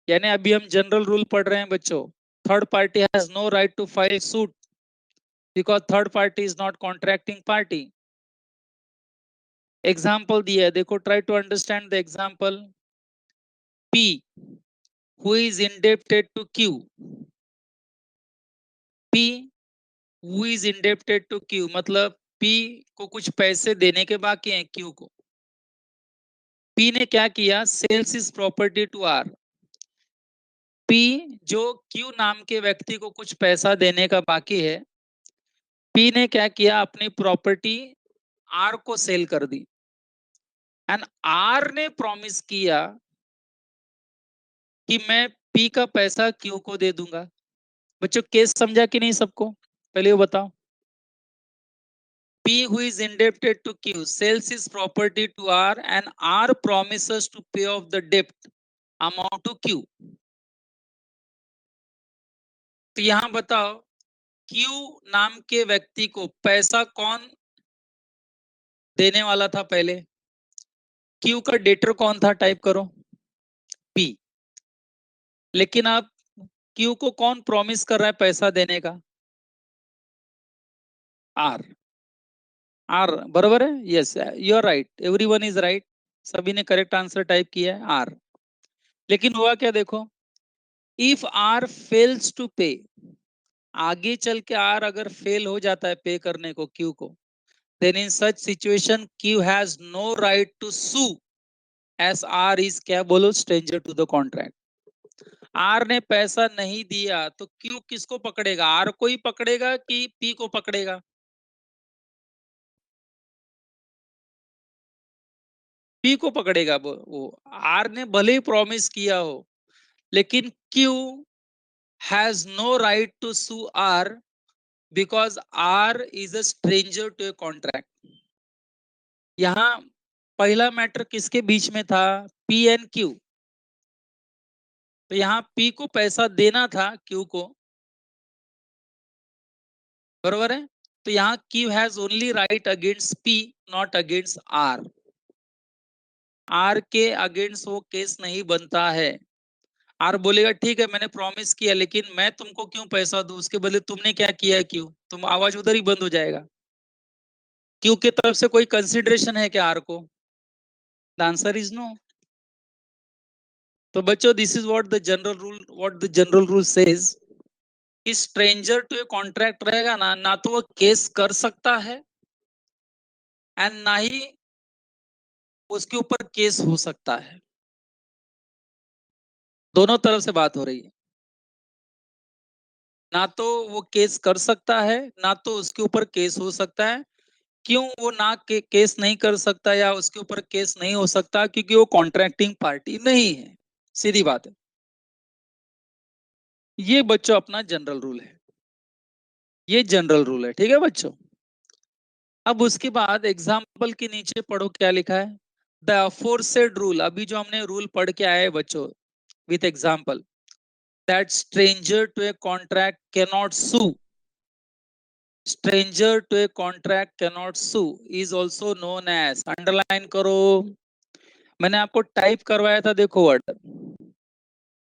यानी अभी हम जनरल रूल पढ़ रहे हैं बच्चों. Third party has no right to file suit because third party is not contracting party. Example दिया है देखो, try to understand the example. P who is indebted to Q. P who is indebted to Q मतलब P को कुछ पैसे देने के बाकी हैं Q को. P ने क्या किया, sells his property to R. P जो Q नाम के व्यक्ति को कुछ पैसा देने का बाकी है, P ने क्या किया, अपनी प्रॉपर्टी R को सेल कर दी. एंड R ने प्रॉमिस किया कि मैं P का पैसा Q को दे दूंगा. बच्चों केस समझा कि नहीं सबको, पहले वो बताओ. P who is indebted to Q sells his property to R and R promises to pay off the debt amount to Q. तो यहां बताओ Q नाम के व्यक्ति को पैसा कौन देने वाला था पहले. Q का डेटर कौन था, टाइप करो P. लेकिन अब Q को कौन प्रॉमिस कर रहा है पैसा देने का, R. R बराबर है. Yes you are right, everyone is right. सभी ने करेक्ट आंसर टाइप किया है R. लेकिन हुआ क्या देखो, इफ R फेल्स टू पे, आगे चल के R अगर फेल हो जाता है पे करने को Q को, then in such situation Q has no right to sue as R is क्या बोलो stranger to the contract. R ने पैसा नहीं दिया तो Q किसको पकड़ेगा, R को ही पकड़ेगा कि P को पकड़ेगा. P को पकड़ेगा. वो R ने भले ही प्रॉमिस किया हो लेकिन Q has no right to sue R because R is a stranger to a contract. यहां पहला मैटर किसके बीच में था, P एंड Q. तो यहाँ P को पैसा देना था Q को, बरोबर है. तो यहाँ Q has only right against P not against R. R के अगेंस्ट वो केस नहीं बनता है। आर बोलेगा ठीक है मैंने प्रॉमिस किया, लेकिन मैं तुमको क्यों पैसा दूं, उसके बदले तुमने क्या किया है, क्यों, तुम आवाज उधर ही बंद हो जाएगा। क्यों की तरफ से कोई कंसिडरेशन है क्या आर को? The answer is no. तो बच्चों this is what the general rule says कि स्ट्रेंजर टू ए कॉन्ट्रैक्ट रहेगा ना, ना तो वो केस कर सकता है एंड ना ही उसके ऊपर केस हो सकता है। दोनों तरफ से बात हो रही है। ना तो वो केस कर सकता है, ना तो उसके ऊपर केस हो सकता है। क्यों वो केस नहीं कर सकता या उसके ऊपर केस नहीं हो सकता? क्योंकि वो कॉन्ट्रैक्टिंग पार्टी नहीं है। सीधी बात है। ये बच्चों अपना जनरल रूल है। ये जनरल रूल है, ठीक है बच्चों। अब उसके बाद एग्जाम्पल के नीचे पढ़ो क्या लिखा है। द अफोरसेड रूल, अभी जो हमने रूल पढ़ के आए बच्चों with example, that stranger to a contract cannot sue, stranger to a contract cannot sue is also known as, underline करो। मैंने आपको टाइप करवाया था, देखो वर्ड,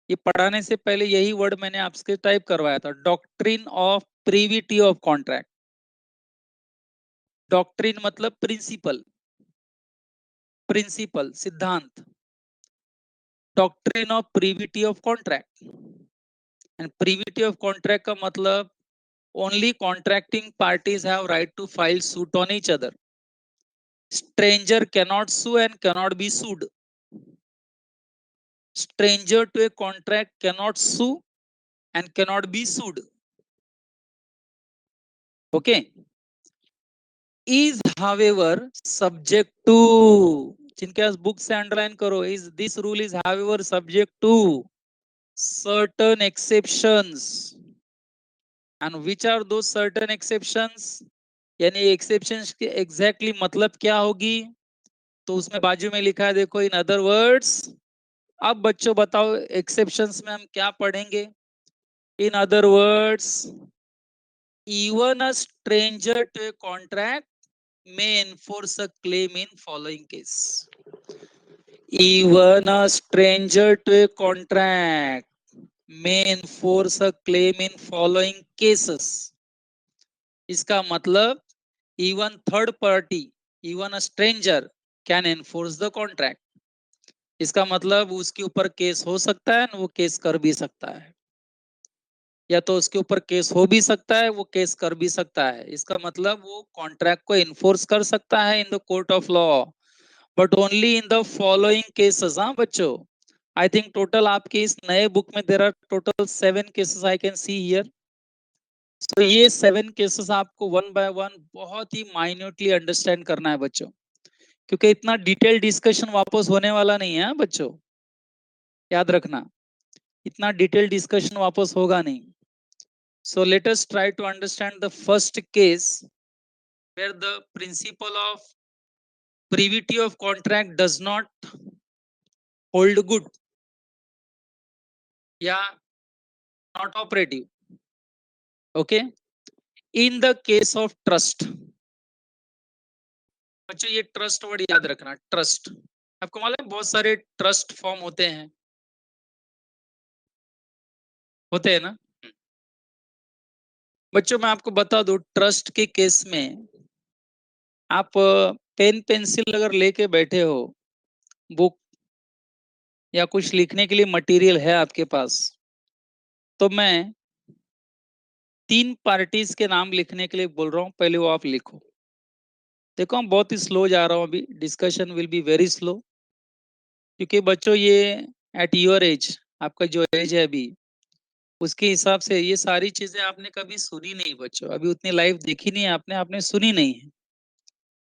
ये पढ़ाने से पहले यही वर्ड मैंने आपसे टाइप करवाया था, doctrine of privity of contract. Doctrine मतलब प्रिंसिपल, प्रिंसिपल सिद्धांत, doctrine of privity of contract. And privity of contract का मतलब only contracting parties have right to file suit on each other. Stranger cannot sue and cannot be sued. Stranger to a contract cannot sue and cannot be sued. Okay. Is however subject to, जिनके पास बुक से अंडरलाइन करो, is this rule is however subject to certain exceptions. And which are those certain exceptions? यानी एक्सेप्शंस के एग्जैक्टली मतलब क्या होगी? तो उसमें बाजू में लिखा है देखो, इन अदर वर्ड्स। अब बच्चों बताओ एक्सेप्शंस में हम क्या पढ़ेंगे? In other words, even a stranger to a contract may enforce a claim in following case. Even a stranger to a contract may enforce a claim in following cases. इसका मतलब even third party, even a stranger can enforce the contract. इसका मतलब उसके ऊपर केस हो सकता है, वो केस कर भी सकता है, या तो उसके ऊपर केस हो भी सकता है, वो केस कर भी सकता है। इसका मतलब वो कॉन्ट्रैक्ट को इन्फोर्स कर सकता है in the court of law, but only in the following cases. हाँ बच्चों, आई थिंक टोटल आपके इस नए बुक में there are total 7 cases I can see here. तो ये 7 केसेस आपको वन बाय वन बहुत ही माइन्यूटली अंडरस्टैंड करना है बच्चों, क्योंकि इतना डिटेल डिस्कशन वापस होने वाला नहीं है बच्चों, याद रखना, इतना डिटेल डिस्कशन वापस होगा नहीं। So let us try to understand the first case where the principle of privity of contract does not hold good या not operative. Okay. In the case of trust, बच्चों ये ट्रस्ट वर्ड याद रखना, ट्रस्ट। आपको मालूम है बहुत सारे ट्रस्ट फॉर्म होते हैं ना बच्चों। मैं आपको बता दूं, ट्रस्ट के केस में आप पेन पेंसिल अगर लेके बैठे हो, बुक या कुछ लिखने के लिए मटेरियल है आपके पास, तो मैं 3 पार्टीज के नाम लिखने के लिए बोल रहा हूँ, पहले वो आप लिखो। देखो हम बहुत ही स्लो जा रहा हूँ, अभी discussion will be very slow, क्योंकि बच्चों ये एट योर एज, आपका जो एज है अभी, उसके हिसाब से ये सारी चीजें आपने कभी सुनी नहीं बच्चों, अभी उतनी लाइव देखी नहीं है आपने, आपने सुनी नहीं है,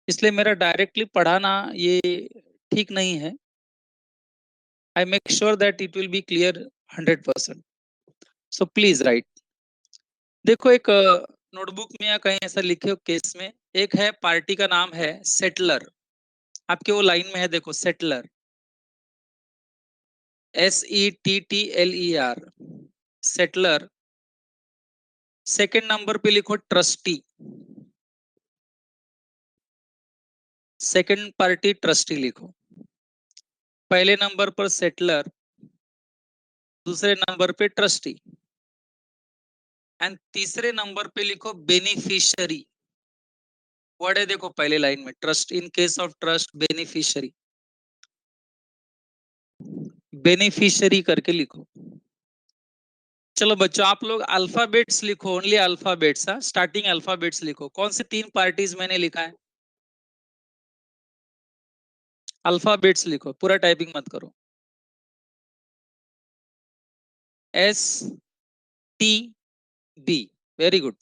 इसलिए मेरा डायरेक्टली पढ़ाना ये ठीक नहीं है। I make sure that it will be clear 100%। So please right. देखो एक नोटबुक में या कहीं ऐसा लिखे हो केस में, एक है पार्टी का नाम है सेटलर, आपके वो लाइन में है देखो, settler, SETTLER, settler. Second number पे लिखो ट्रस्टी, सेकंड पार्टी ट्रस्टी लिखो। पहले नंबर पर सेटलर, दूसरे नंबर पे ट्रस्टी, एंड तीसरे नंबर पे लिखो बेनिफिशियरी। वर्ड है देखो पहले लाइन में, trust, in case of trust beneficiary, beneficiary करके लिखो। चलो बच्चों आप लोग अल्फाबेट्स लिखो, ओनली अल्फाबेट्स, स्टार्टिंग अल्फाबेट्स लिखो। कौन से 3 पार्टीज मैंने लिखा है? अल्फाबेट्स लिखो, पूरा टाइपिंग मत करो। S T B, very good,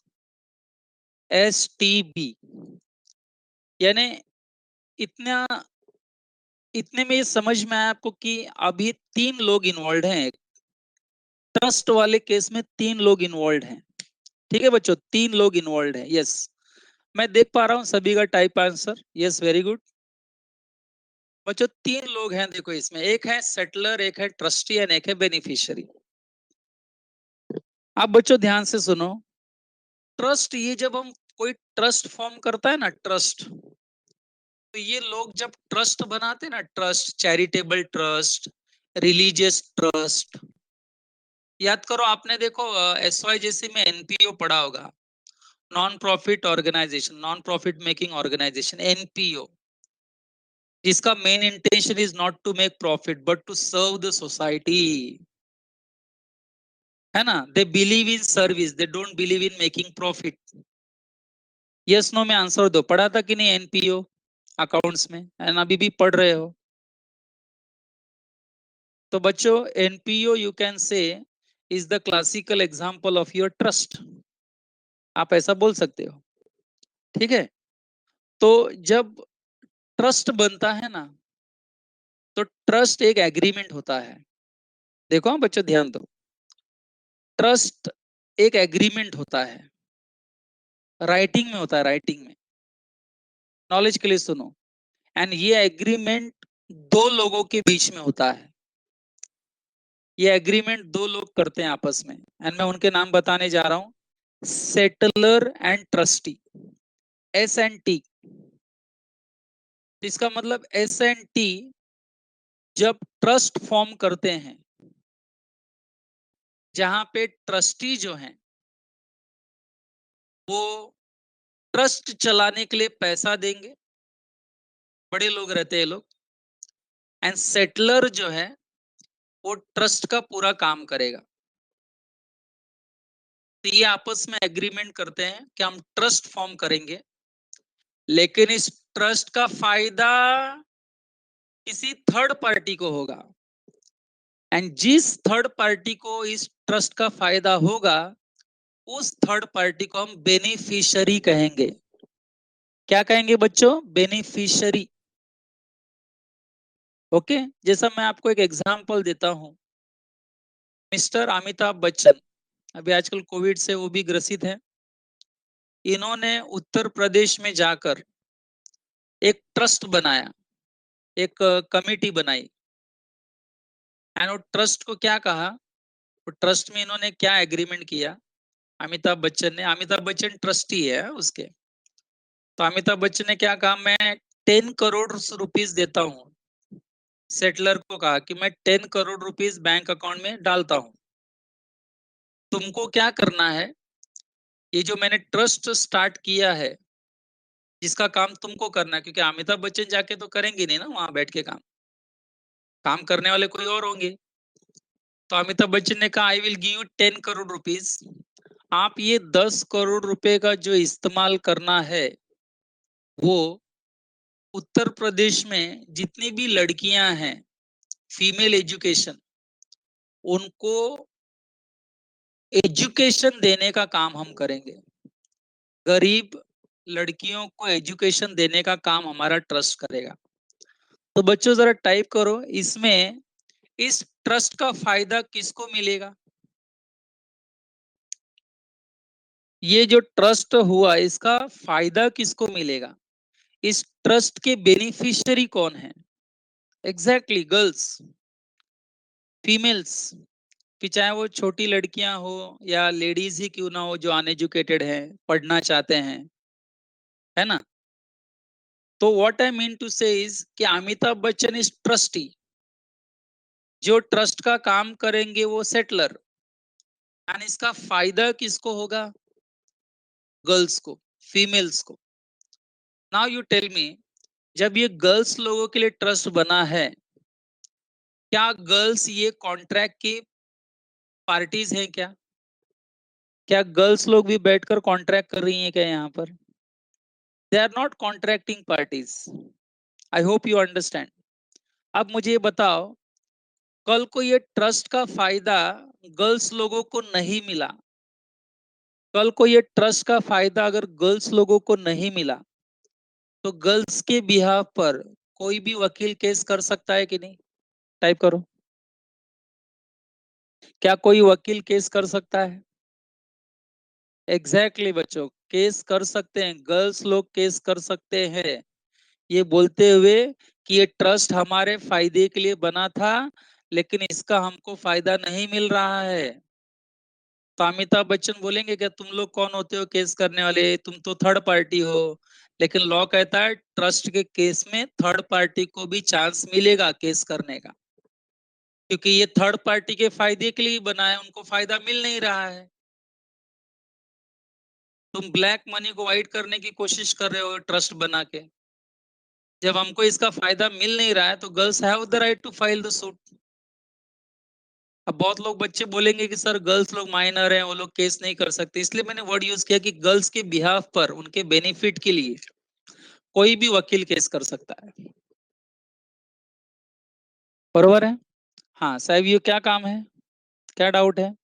S T B. यानी इतना, इतने में ये समझ में आया आपको कि अभी 3 लोग इन्वॉल्व हैं। ट्रस्ट वाले केस में 3 लोग इन्वॉल्व हैं। ठीक है बच्चों, 3 लोग इन्वॉल्व हैं। यस, मैं देख पा रहा हूं सभी का type answer. Yes, very good बच्चों, 3 लोग हैं देखो इसमें, एक है सेटलर, एक है ट्रस्टी एंड एक है बेनिफिशियरी। आप बच्चों ध्यान से सुनो। ट्रस्ट, ये जब हम कोई ट्रस्ट फॉर्म करता है ना, ट्रस्ट, तो ये लोग जब ट्रस्ट बनाते हैं ना, trust, charitable trust, religious trust, याद करो आपने देखो SYJC में NPO पढ़ा होगा, non profit organisation, non profit making organisation, NPO, जिसका main intention is not to make profit but to serve the society, है ना। They believe in service, they don't believe in making profit. Yes no में आंसर दो, पढ़ा था कि नहीं NPO अकाउंट्स में, एंड अभी भी पढ़ रहे हो? तो बच्चों NPO you can say is the classical example of your trust, आप ऐसा बोल सकते हो। ठीक है, तो जब ट्रस्ट बनता है ना, तो ट्रस्ट एक एग्रीमेंट होता है। देखो हाँ बच्चों ध्यान दो, ट्रस्ट एक एग्रीमेंट होता है, राइटिंग में होता है, राइटिंग में। नॉलेज के लिए सुनो, एंड ये एग्रीमेंट 2 लोगों के बीच में होता है। ये एग्रीमेंट 2 लोग करते हैं आपस में, एंड मैं उनके नाम बताने जा रहा हूं, सेटलर एंड ट्रस्टी, S&T। इसका मतलब S&T जब ट्रस्ट फॉर्म करते हैं, जहां पे ट्रस्टी जो हैं वो ट्रस्ट चलाने के लिए पैसा देंगे, बड़े लोग रहते हैं लोग, एंड सेटलर जो है वो ट्रस्ट का पूरा काम करेगा। तो ये आपस में एग्रीमेंट करते हैं कि हम ट्रस्ट फॉर्म करेंगे, लेकिन इस ट्रस्ट का फायदा किसी थर्ड पार्टी को होगा, एंड जिस थर्ड पार्टी को इस ट्रस्ट का फायदा होगा, उस थर्ड पार्टी को हम बेनिफिशियरी कहेंगे। क्या कहेंगे बच्चों? बेनिफिशियरी। ओके, जैसा मैं आपको एक एग्जांपल देता हूं, मिस्टर अमिताभ बच्चन, अभी आजकल कोविड से वो भी ग्रसित है। इन्होंने उत्तर प्रदेश में जाकर एक ट्रस्ट बनाया, एक कमेटी बनाई, एंड वो ट्रस्ट को क्या कहा, वो ट्रस्ट में इन्होंने क्या एग्रीमेंट किया, अमिताभ बच्चन ने, अमिताभ बच्चन ट्रस्टी है उसके, तो अमिताभ बच्चन ने क्या कहा, मैं 10 करोड़ रुपीस देता हूँ। सेटलर को कहा कि मैं 10 करोड़ रुपीस बैंक अकाउंट में डालता हूँ, तुमको क्या करना है, ये जो मैंने ट्रस्ट स्टार्ट किया है, जिसका काम तुमको करना है, क्योंकि अमिताभ बच्चन जाके तो करेंगे नहीं ना वहां बैठ के काम, काम करने वाले कोई और होंगे। तो अमिताभ बच्चन ने कहा I will give you 10 crore rupees, आप ये 10 करोड़ रुपए का जो इस्तेमाल करना है, वो उत्तर प्रदेश में जितनी भी लड़कियां हैं, फीमेल एजुकेशन, उनको एजुकेशन देने का काम हम करेंगे। गरीब लड़कियों को एजुकेशन देने का काम हमारा ट्रस्ट करेगा। तो बच्चों जरा टाइप करो इसमें, इस ट्रस्ट का फायदा किसको मिलेगा? ये जो ट्रस्ट हुआ इसका फायदा किसको मिलेगा? इस ट्रस्ट के बेनिफिशियरी कौन है? एग्जैक्टली गर्ल्स, फीमेल्स, कि चाहे वो छोटी लड़कियां हो या लेडीज ही क्यों ना हो जो अनएजुकेटेड हैं, पढ़ना चाहते हैं, है ना। तो व्हाट आई मीन टू से इज कि अमिताभ बच्चन इज ट्रस्टी, जो ट्रस्ट का काम करेंगे वो सेटलर, एंड इसका फायदा किसको होगा? गर्ल्स को, फीमेल्स को। नाउ यू टेल मी, जब ये गर्ल्स लोगों के लिए ट्रस्ट बना है, क्या गर्ल्स ये कॉन्ट्रैक्ट की पार्टीज हैं क्या? क्या गर्ल्स लोग भी बैठकर कॉन्ट्रैक्ट कर रही हैं क्या यहाँ पर? They are not contracting parties. I hope you understand. अब मुझे ये बताओ, कल को ये ट्रस्ट का फायदा गर्ल्स लोगों को नहीं मिला, कल को ये ट्रस्ट का फायदा अगर गर्ल्स लोगों को नहीं मिला, तो गर्ल्स के बिहाफ पर कोई भी वकील केस कर सकता है कि नहीं? टाइप करो। क्या कोई वकील केस कर सकता है? एग्जैक्टली बच्चों, केस कर सकते हैं, गर्ल्स लोग केस कर सकते हैं, ये बोलते हुए कि ये ट्रस्ट हमारे फायदे के लिए बना था, लेकिन इसका हमको फायदा नहीं मिल रहा है। तो अमिताभ बच्चन बोलेंगे क्या तुम लोग कौन होते हो केस करने वाले, तुम तो थर्ड पार्टी हो। लेकिन लॉ कहता है ट्रस्ट के केस में थर्ड पार्टी को भी चांस मिलेगा केस करने का, क्योंकि ये थर्ड पार्टी के फायदे के लिए बना है, उनको फायदा मिल नहीं रहा है। तुम ब्लैक मनी को व्हाइट करने की कोशिश कर रहे हो ट्रस्ट बना के। जब हमको इसका फायदा मिल नहीं रहा है तो girls have the right to file the suit. अब बहुत लोग बच्चे बोलेंगे कि सर गर्ल्स लोग माइनर हैं, वो लोग केस नहीं कर सकते, इसलिए मैंने वर्ड यूज किया कि गर्ल्स के बिहाफ पर, उनके बेनिफिट के लिए कोई भी वकील केस कर सकता है। बरोबर है? हाँ सैवियो, क्या काम है, क्या डाउट है?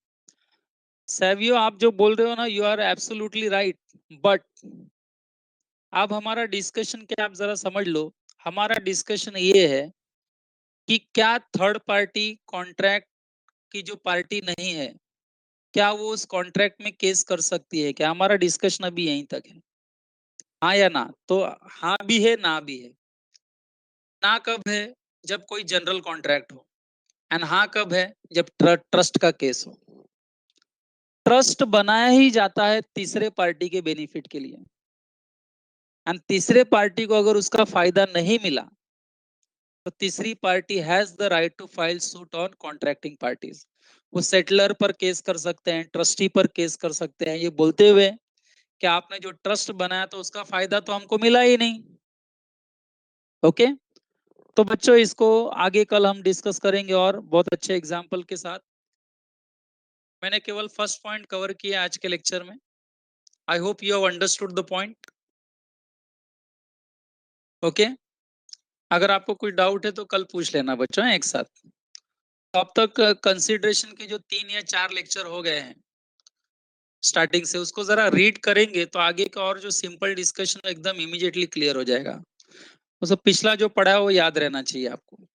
सैवियो, आप जो बोल रहे हो ना, you are absolutely right, but अब हमारा डिस्कशन क्या, आप जरा समझ लो। हमारा डिस्कशन ये है कि क्या थर्ड पार्टी कॉन्ट्रैक्ट की जो पार्टी नहीं है, क्या वो उस कॉन्ट्रैक्ट में केस कर सकती है क्या? हमारा डिस्कशन अभी यहीं तक है, हाँ या ना? तो हाँ भी है, ना भी है। ना कब है? जब कोई जनरल कॉन्ट्रैक्ट हो। एंड हाँ कब है? जब ट्रस्ट का केस हो। ट्रस्ट बनाया ही जाता है तीसरे पार्टी के बेनिफिट के लिए, एंड तीसरे पार्टी को अगर उसका फायदा नहीं मिला, तो तीसरी party has the right to file suit on contracting parties. वो सेटलर पर केस कर सकते हैं, ट्रस्टी पर केस कर सकते हैं, ये बोलते हुए कि आपने जो ट्रस्ट बनाया तो उसका फायदा तो हमको मिला ही नहीं। ओके, तो बच्चों इसको आगे कल हम डिस्कस करेंगे और बहुत अच्छे एग्जाम्पल के साथ। मैंने केवल फर्स्ट पॉइंट कवर किया आज के लेक्चर में। आई hope you have understood the point. Okay, अगर आपको कोई डाउट है तो कल पूछ लेना बच्चों, एक साथ। अब तक कंसिडरेशन के जो 3 या 4 लेक्चर हो गए हैं स्टार्टिंग से, उसको जरा रीड करेंगे तो आगे का और जो सिंपल डिस्कशन एकदम इमीडिएटली क्लियर हो जाएगा। वो सब पिछला जो पढ़ा है वो याद रहना चाहिए आपको।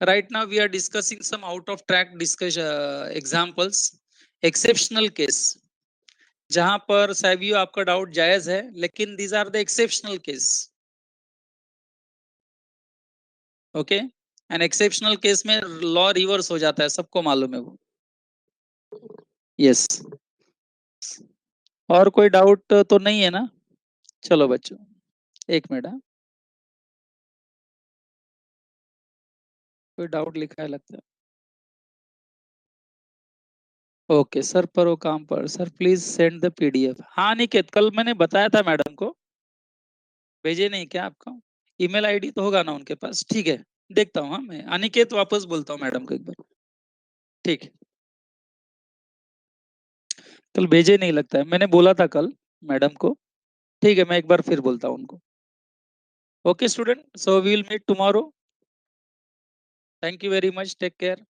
Right now we are discussing some out of track discussion examples, exceptional case, जहां पर सैवियो आपका डाउट जायज है, लेकिन these are the exceptional case. Okay, and exceptional case में लॉ रिवर्स हो जाता है, सबको मालूम है वो। यस, और कोई डाउट तो नहीं है ना? चलो बच्चों, एक मिनट, हाँ? कोई डाउट लिखा है लगता है। ओके सर, पर वो काम पर sir please send the PDF. हाँ निकेत, कल मैंने बताया था मैडम को, भेजे नहीं क्या आपको? ईमेल आईडी तो होगा ना उनके पास? ठीक है, देखता हूँ। हाँ, मैं अनिकेत वापस बोलता हूँ मैडम को एक बार। ठीक है, कल भेजे नहीं लगता है, मैंने बोला था कल मैडम को। ठीक है, मैं एक बार फिर बोलता हूँ उनको। Okay student, so we will meet tomorrow. Thank you very much, take care.